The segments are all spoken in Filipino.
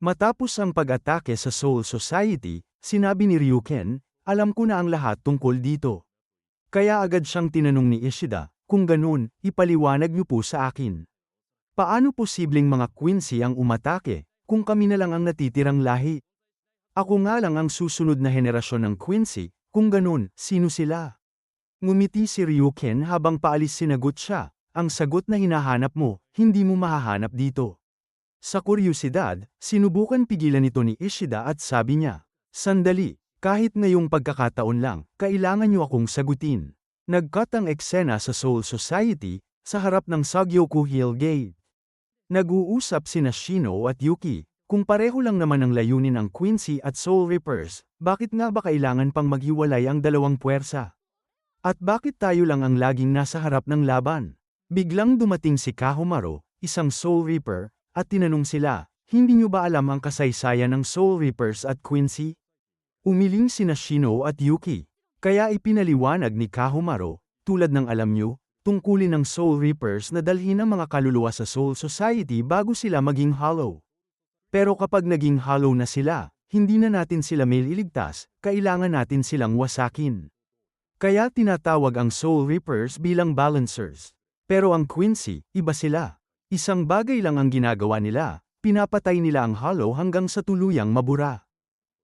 Matapos ang pag-atake sa Soul Society, sinabi ni Ryuken, alam ko na ang lahat tungkol dito. Kaya agad siyang tinanong ni Ishida, kung ganun, ipaliwanag niyo po sa akin. Paano posibleng mga Quincy ang umatake, kung kami na lang ang natitirang lahi? Ako nga lang ang susunod na henerasyon ng Quincy, kung ganun, sino sila? Ngumiti si Ryuken habang paalis sinagot siya, ang sagot na hinahanap mo, hindi mo mahahanap dito. Sa kuryosidad, sinubukan pigilan ito ni Ishida at sabi niya, sandali, kahit ngayong pagkakataon lang, kailangan niyo akong sagutin. Nag-cut ang eksena sa Soul Society, sa harap ng Sagyoku Hill Gate. Nag-uusap sina Shino at Yuki, kung pareho lang naman ang layunin ang Quincy at Soul Reapers, bakit nga ba kailangan pang maghiwalay ang dalawang puwersa? At bakit tayo lang ang laging nasa harap ng laban? Biglang dumating si Kahumaro, isang Soul Reaper, at tinanong sila, hindi niyo ba alam ang kasaysayan ng Soul Reapers at Quincy? Umiling sina Shino at Yuki. Kaya ipinaliwanag ni Kahumaro, tulad ng alam niyo, tungkulin ng Soul Reapers na dalhin ang mga kaluluwa sa Soul Society bago sila maging hollow. Pero kapag naging hollow na sila, hindi na natin sila mailigtas, kailangan natin silang wasakin. Kaya tinatawag ang Soul Reapers bilang balancers. Pero ang Quincy, iba sila. Isang bagay lang ang ginagawa nila, pinapatay nila ang hollow hanggang sa tuluyang mabura.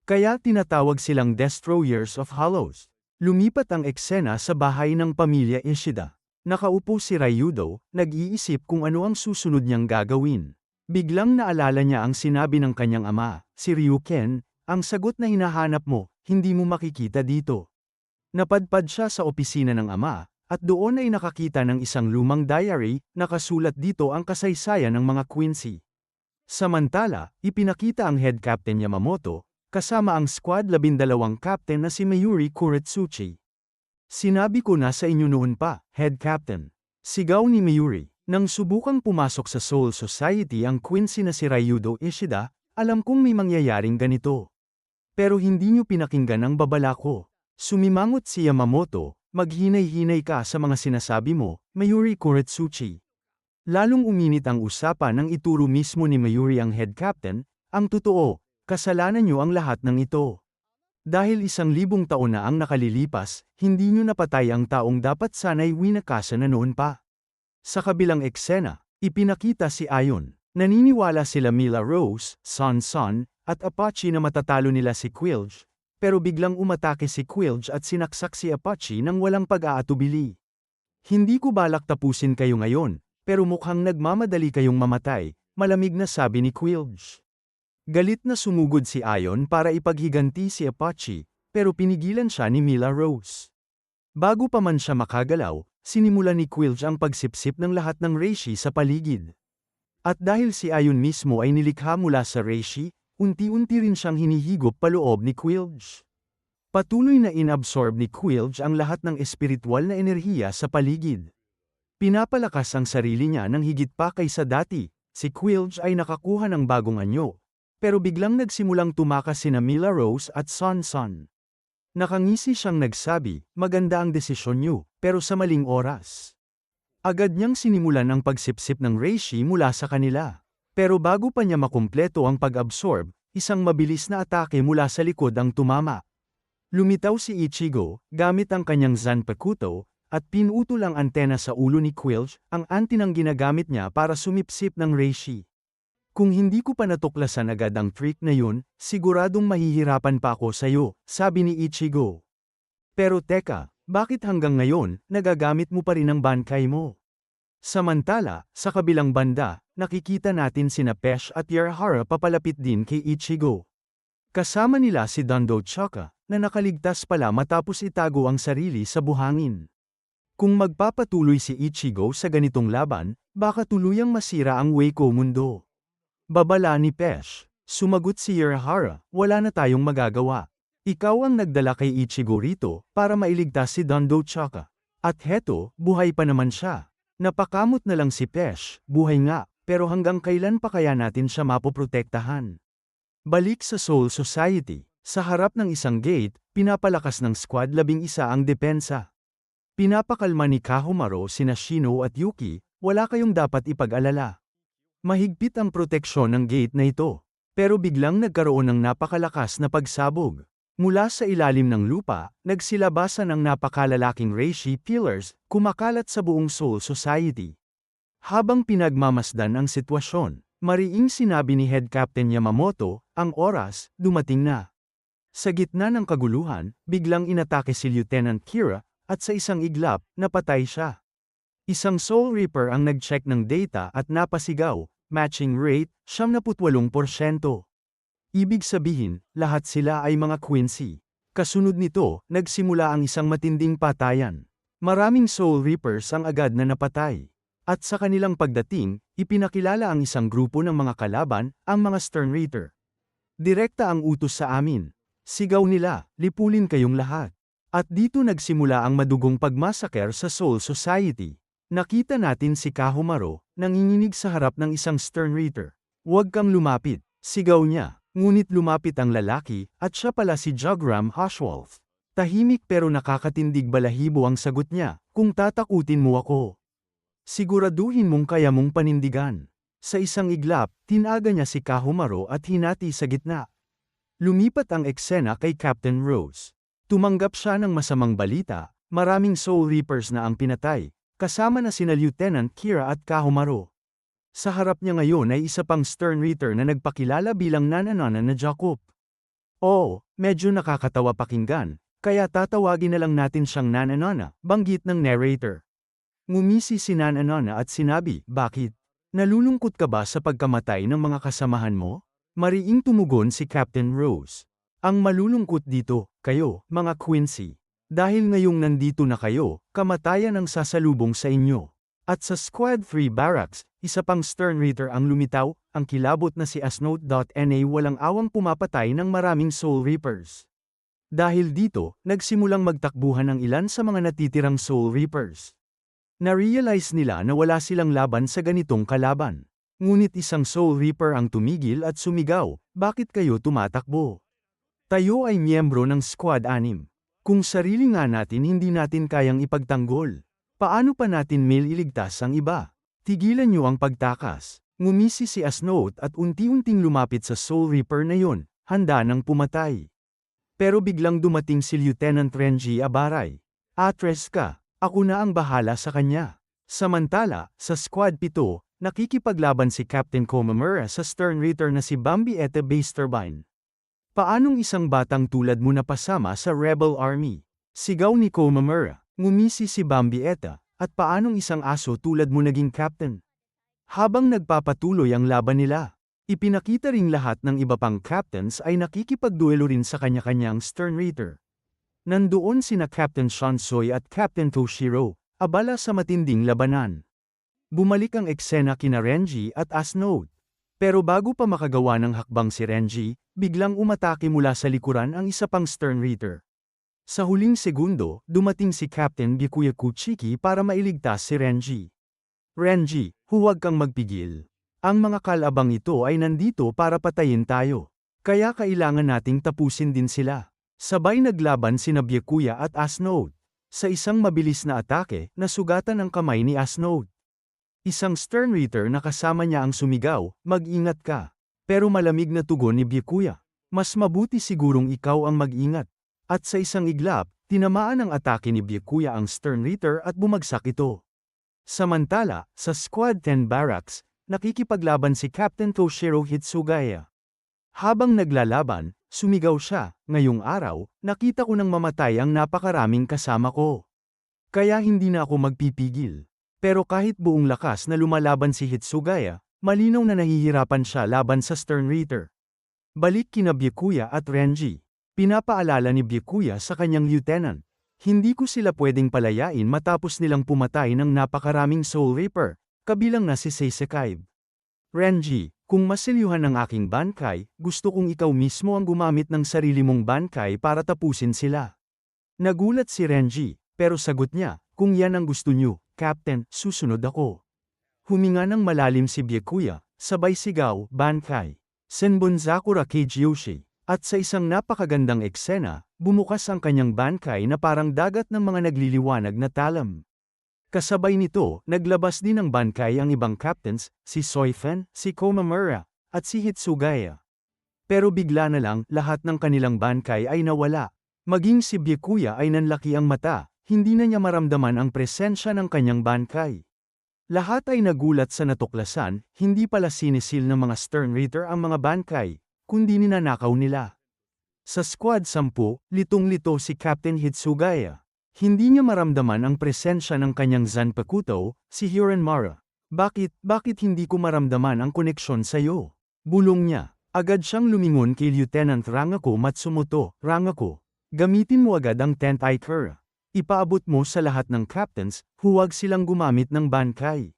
Kaya tinatawag silang Destroyers of Hollows. Lumipat ang eksena sa bahay ng pamilya Ishida. Nakaupo si Ryudo, nag-iisip kung ano ang susunod niyang gagawin. Biglang naalala niya ang sinabi ng kanyang ama, si Ryuken, ang sagot na hinahanap mo, hindi mo makikita dito. Napadpad siya sa opisina ng ama, at doon ay nakakita ng isang lumang diary, nakasulat dito ang kasaysayan ng mga Quincy. Samantala, ipinakita ang head captain Yamamoto, kasama ang squad 12 captain na si Mayuri Kuretsuchi. Sinabi ko na sa inyo noon pa, head captain. Sigaw ni Mayuri, nang subukang pumasok sa Soul Society ang Quincy na si Ryudo Ishida, alam kong may mangyayaring ganito. Pero hindi niyo pinakinggan ang babala ko. Sumimangot si Yamamoto, maghinay-hinay ka sa mga sinasabi mo, Mayuri Kuretsuchi. Lalong uminit ang usapan nang ituro mismo ni Mayuri ang head captain, ang totoo, kasalanan niyo ang lahat ng ito. Dahil 1,000 taon na ang nakalilipas, hindi niyo napatay ang taong dapat sana'y winakasan na noon pa. Sa kabilang eksena, ipinakita si Ayon. Naniniwala sila Mila Rose, Son, at Apache na matatalo nila si Quilge, pero biglang umatake si Quilge at sinaksak si Apache nang walang pag-aatubili. Hindi ko balak tapusin kayo ngayon, pero mukhang nagmamadali kayong mamatay, malamig na sabi ni Quilge. Galit na sumugod si Ayon para ipaghiganti si Apache, pero pinigilan siya ni Mila Rose. Bago pa man siya makagalaw, sinimulan ni Quilge ang pagsipsip ng lahat ng reishi sa paligid. At dahil si Ayon mismo ay nilikha mula sa reishi, unti-unti rin siyang hinihigop paloob ni Quilge. Patuloy na inabsorb ni Quilge ang lahat ng espiritual na enerhiya sa paligid. Pinapalakas ang sarili niya ng higit pa kaysa dati, si Quilge ay nakakuha ng bagong anyo. Pero biglang nagsimulang tumakas sina Mila Rose at Son. Nakangisi siyang nagsabi, maganda ang desisyon niyo, pero sa maling oras. Agad niyang sinimulan ang pagsipsip ng reishi mula sa kanila. Pero bago pa niya makumpleto ang pag-absorb, isang mabilis na atake mula sa likod ang tumama. Lumitaw si Ichigo, gamit ang kanyang Zanpakuto, at pinutol ang antena sa ulo ni Quilge, ang antinang ginagamit niya para sumipsip ng reishi. Kung hindi ko pa natuklasan agad ang trick na yun, siguradong mahihirapan pa ako sa'yo, sabi ni Ichigo. Pero teka, bakit hanggang ngayon, nagagamit mo pa rin ang bankai mo? Samantala, sa kabilang banda, nakikita natin sina Pesh at Yarhara papalapit din kay Ichigo. Kasama nila si Dondo Chaka, na nakaligtas pala matapos itago ang sarili sa buhangin. Kung magpapatuloy si Ichigo sa ganitong laban, baka tuluyang masira ang Weiko mundo. Babala ni Pesh. Sumagot si Yarhara, wala na tayong magagawa. Ikaw ang nagdala kay Ichigo rito, para mailigtas si Dondo Chaka. At heto, buhay pa naman siya. Napakamot na lang si Pesh, buhay nga, pero hanggang kailan pa kaya natin siya mapoprotektahan? Balik sa Soul Society. Sa harap ng isang gate, pinapalakas ng squad 11 ang depensa. Pinapakalma ni Kahumaro sina Shino at Yuki, wala kayong dapat ipag-alala. Mahigpit ang proteksyon ng gate na ito. Pero biglang nagkaroon ng napakalakas na pagsabog. Mula sa ilalim ng lupa, nagsilabasan ang napakalalaking reishi pillars, kumakalat sa buong Seoul Society. Habang pinagmamasdan ang sitwasyon, mariing sinabi ni Head Captain Yamamoto, ang oras, dumating na. Sa gitna ng kaguluhan, biglang inatake si Lieutenant Kira, at sa isang iglap, napatay siya. Isang Soul Reaper ang nag-check ng data at napasigaw, matching rate, 78%. Ibig sabihin, lahat sila ay mga Quincy. Kasunod nito, nagsimula ang isang matinding patayan. Maraming Soul Reapers ang agad na napatay. At sa kanilang pagdating, ipinakilala ang isang grupo ng mga kalaban, ang mga Stern Reaper. Direkta ang utos sa amin. Sigaw nila, lipulin kayong lahat. At dito nagsimula ang madugong pagmasaker sa Seoul Society. Nakita natin si Kahumaro, nanginginig sa harap ng isang Stern Reaper. Huwag kang lumapit, sigaw niya. Ngunit lumapit ang lalaki, at siya pala si Jogram Hoshwolf. Tahimik pero nakakatindig balahibo ang sagot niya, kung tatakutin mo ako. Siguraduhin mong kaya mong panindigan. Sa isang iglap, tinaga niya si Kahumaro at hinati sa gitna. Lumipat ang eksena kay Captain Rose. Tumanggap siya ng masamang balita, maraming Soul Reapers na ang pinatay, kasama na sina Lieutenant Kira at Kahumaro. Sa harap niya ngayon ay isa pang Stern Reaper na nagpakilala bilang Nananana na Jacob. Oo, medyo nakakatawa pakinggan, kaya tatawagin na lang natin siyang Nananana, banggit ng narrator. Ngumisi si Nananana at sinabi, bakit? Nalulungkot ka ba sa pagkamatay ng mga kasamahan mo? Mariing tumugon si Captain Rose. Ang malulungkot dito, kayo, mga Quincy. Dahil ngayong nandito na kayo, kamatayan ang sasalubong sa inyo. At sa Squad 3 Barracks, isa pang Stern Reaper ang lumitaw, ang kilabot na si Asnote.na walang awang pumapatay ng maraming Soul Reapers. Dahil dito, nagsimulang magtakbuhan ang ilan sa mga natitirang Soul Reapers. Na-realize nila na wala silang laban sa ganitong kalaban. Ngunit isang Soul Reaper ang tumigil at sumigaw, bakit kayo tumatakbo? Tayo ay miyembro ng Squad 6. Kung sarili nga natin hindi natin kayang ipagtanggol. Paano pa natin iligtas ang iba? Tigilan niyo ang pagtakas. Ngumisi si Asnote at unti-unting lumapit sa Soul Reaper na yon, handa nang pumatay. Pero biglang dumating si Lieutenant Renji Abaray. Atres ka, ako na ang bahala sa kanya. Samantala, sa Squad 7, nakikipaglaban si Captain Komamura sa Stern Reaper na si Bambi Eta Base Turbine. Paanong isang batang tulad mo napasama sa Rebel Army? Sigaw ni Komamura. Ngumisi si Bambi Eta, at paanong isang aso tulad mo naging captain? Habang nagpapatuloy ang laban nila, ipinakita ring lahat ng iba pang captains ay nakikipagduelo rin sa kanya-kanyang Stern Reaper. Nandoon sina Captain Shansoy at Captain Toshiro, abala sa matinding labanan. Bumalik ang eksena kina Renji at Asnote. Pero bago pa makagawa ng hakbang si Renji, biglang umatake mula sa likuran ang isa pang Stern Reaper. Sa huling segundo, dumating si Captain Byakuya Kuchiki para mailigtas si Renji. Renji, huwag kang magpigil. Ang mga kalabang ito ay nandito para patayin tayo. Kaya kailangan nating tapusin din sila. Sabay naglaban sina Byakuya at Asnote. Sa isang mabilis na atake, nasugatan ang kamay ni Asnote. Isang Stern Reaper na kasama niya ang sumigaw, mag-ingat ka. Pero malamig na tugon ni Byakuya. Mas mabuti sigurong ikaw ang mag-ingat. At sa isang iglap, tinamaan ng atake ni Byakuya ang Stern Reaper at bumagsak ito. Samantala, sa Squad 10 Barracks, nakikipaglaban si Captain Toshiro Hitsugaya. Habang naglalaban, sumigaw siya, ngayong araw, nakita ko nang mamatay ang napakaraming kasama ko. Kaya hindi na ako magpipigil. Pero kahit buong lakas na lumalaban si Hitsugaya, malinaw na nahihirapan siya laban sa Stern Reaper. Balik kina Byakuya at Renji. Pinapaalala ni Byakuya sa kanyang lieutenant. Hindi ko sila pwedeng palayain matapos nilang pumatay ng napakaraming Soul Reaper, kabilang na si Seisekai. Renji, kung masilyuhan ang aking bankai, gusto kong ikaw mismo ang gumamit ng sarili mong bankai para tapusin sila. Nagulat si Renji, pero sagot niya, kung yan ang gusto niyo, Captain, susunod ako. Huminga ng malalim si Byakuya, sabay sigaw, bankai. Senbonzakura Keijiyoshi. At sa isang napakagandang eksena, bumukas ang kanyang bankai na parang dagat ng mga nagliliwanag na talam. Kasabay nito, naglabas din ng bankai ang ibang captains, si Soifen, si Komamura, at si Hitsugaya. Pero bigla na lang, lahat ng kanilang bankay ay nawala. Maging si Byakuya ay nanlaki ang mata, hindi na niya maramdaman ang presensya ng kanyang bankay. Lahat ay nagulat sa natuklasan, hindi pala sinisil ng mga stern reader ang mga bankay, kundi ninanakaw nila. Sa Squad 10, litong-lito si Captain Hitsugaya. Hindi niya maramdaman ang presensya ng kanyang Zanpakuto, si Hiranmara. Bakit hindi ko maramdaman ang koneksyon sa'yo? Bulong niya. Agad siyang lumingon kay Lieutenant Rangako Matsumoto. Rangako, gamitin mo agad ang 10th Ikura. Ipaabot mo sa lahat ng captains, huwag silang gumamit ng bankay.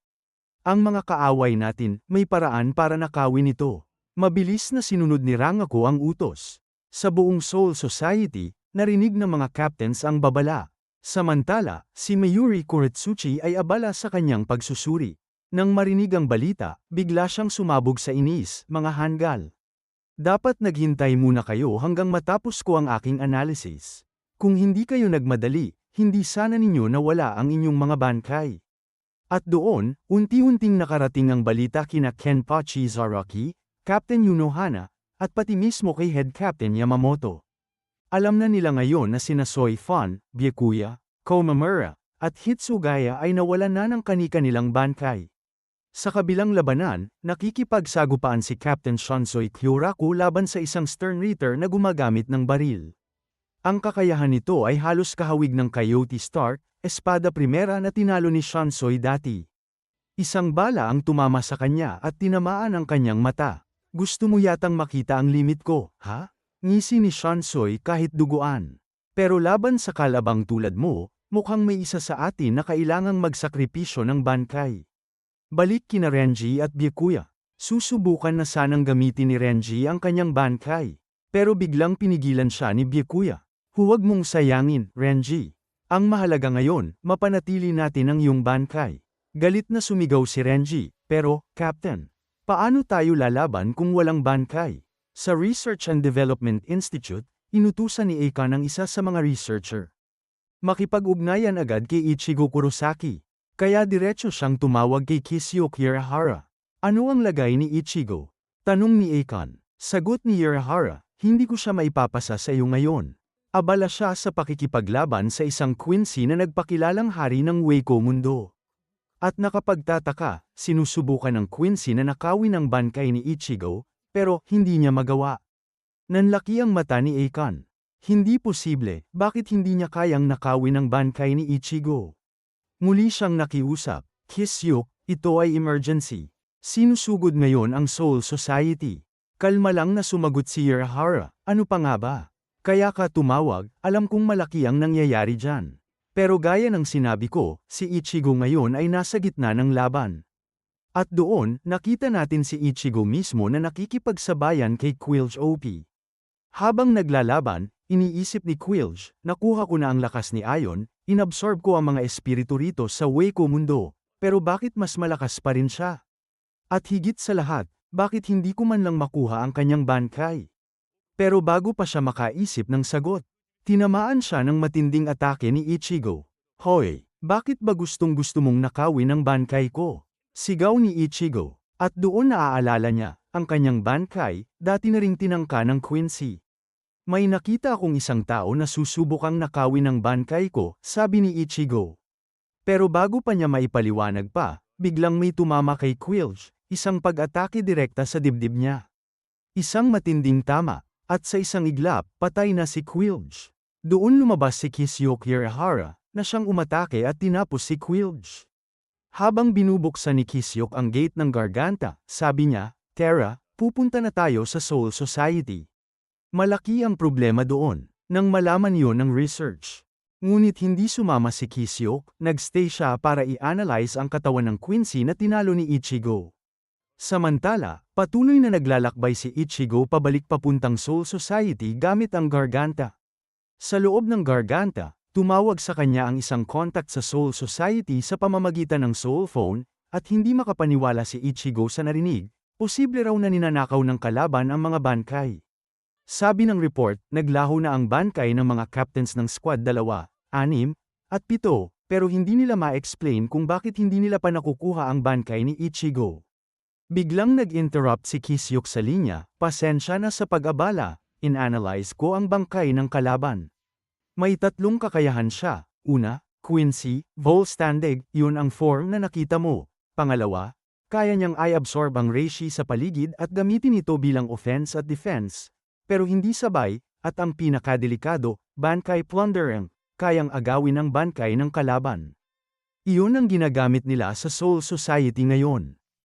Ang mga kaaway natin, may paraan para nakawin ito. Mabilis na sinunod ni Rangako ang utos. Sa buong Soul Society, narinig ng mga captains ang babala. Samantala, si Mayuri Kuretsuchi ay abala sa kanyang pagsusuri. Nang marinig ang balita, bigla siyang sumabog sa inis, mga hanggal. Dapat naghintay muna kayo hanggang matapos ko ang aking analysis. Kung hindi kayo nagmadali, hindi sana ninyo nawala ang inyong mga bankay. At doon, unti-unting nakarating ang balita kina Kenpachi Zaraki, Captain Yunohana, at pati mismo kay Head Captain Yamamoto. Alam na nila ngayon na sina Soifan, Byakuya, Komamura, at Hitsugaya ay nawalan na ng kani-kanilang bankay. Sa kabilang labanan, nakikipagsagupaan si Captain Shansoy Kyuraku laban sa isang stern reader na gumagamit ng baril. Ang kakayahan nito ay halos kahawig ng Coyote Stark, espada primera na tinalo ni Shansoy dati. Isang bala ang tumama sa kanya at tinamaan ang kanyang mata. Gusto mo yatang makita ang limit ko, ha? Ngisi ni Shansoy kahit duguan. Pero laban sa kalabang tulad mo, mukhang may isa sa atin na kailangang magsakripisyo ng bankay. Balik kina Renji at Byakuya. Susubukan na sanang gamitin ni Renji ang kanyang bankay. Pero biglang pinigilan siya ni Byakuya. Huwag mong sayangin, Renji. Ang mahalaga ngayon, mapanatili natin ang iyong bankay. Galit na sumigaw si Renji, pero, Captain, paano tayo lalaban kung walang bankay? Sa Research and Development Institute, inutusan ni Eika ng isa sa mga researcher. Makipag-ugnayan agad kay Ichigo Kurosaki. Kaya diretso siyang tumawag kay Kisio Kirihara. Ano ang lagay ni Ichigo? Tanong ni Akon. Sagot ni Kirihara, hindi ko siya maipapasa sa iyo ngayon. Abala siya sa pakikipaglaban sa isang Quincy na nagpakilalang hari ng Wako mundo. At nakapagtataka, sinusubukan ng Quincy na nakawin ang bankay ni Ichigo, pero hindi niya magawa. Nanlaki ang mata ni Akon. Hindi posible, bakit hindi niya kayang nakawin ang bankay ni Ichigo? Muli siyang nakiusap, Kisyo, ito ay emergency. Sinusugod ngayon ang Soul Society. Kalma lang na sumagot si Kirihara, ano pa nga ba? Kaya ka tumawag, alam kong malaki ang nangyayari dyan. Pero gaya ng sinabi ko, si Ichigo ngayon ay nasa gitna ng laban. At doon, nakita natin si Ichigo mismo na nakikipagsabayan kay Quilch OP. Habang naglalaban, iniisip ni Quilch, nakuha ko na ang lakas ni Aion, inabsorb ko ang mga espiritu rito sa Wako mundo, pero bakit mas malakas pa rin siya? At higit sa lahat, bakit hindi ko man lang makuha ang kanyang bankay? Pero bago pa siya makaisip ng sagot, tinamaan siya ng matinding atake ni Ichigo. Hoy, bakit ba gustong-gusto mong nakawin ang bankay ko? Sigaw ni Ichigo, at doon naaalala niya, ang kanyang bankay, dati na ring tinangka ng Quincy. May nakita akong isang tao na susubukang nakawin ang bankay ko, sabi ni Ichigo. Pero bago pa niya maipaliwanag pa, biglang may tumama kay Quilch, isang pag-atake direkta sa dibdib niya. Isang matinding tama, at sa isang iglap, patay na si Quilch. Doon lumabas si Kisyo Kirihara, na siyang umatake at tinapos si Quilch. Habang binubuksan ni Kisyok ang gate ng Garganta, sabi niya, Terra, pupunta na tayo sa Soul Society. Malaki ang problema doon, nang malaman yon ng research. Ngunit hindi sumama si Kisyok, nagstay siya para i-analyze ang katawan ng Quincy na tinalo ni Ichigo. Samantala, patuloy na naglalakbay si Ichigo pabalik papuntang Soul Society gamit ang Garganta. Sa loob ng Garganta, tumawag sa kanya ang isang contact sa Soul Society sa pamamagitan ng Soul Phone, at hindi makapaniwala si Ichigo sa narinig, posible raw na ninanakaw ng kalaban ang mga bankay. Sabi ng report, naglaho na ang bankay ng mga captains ng Squad 2, 6, at 7, pero hindi nila ma-explain kung bakit hindi nila pa nakukuha ang bankay ni Ichigo. Biglang nag-interrupt si Kisyuk sa linya, pasensya na sa pag-abala, inanalyze ko ang bangkay ng kalaban. May tatlong kakayahan siya. Una, Quincy, Volstandig, yun ang form na nakita mo. Pangalawa, kaya niyang i-absorb ang reishi sa paligid at gamitin ito bilang offense at defense. Pero hindi sabay, at ang pinakadelikado, Bankai Plundering, kayang agawin ang bankay ng kalaban. Iyon ang ginagamit nila sa Soul Society ngayon.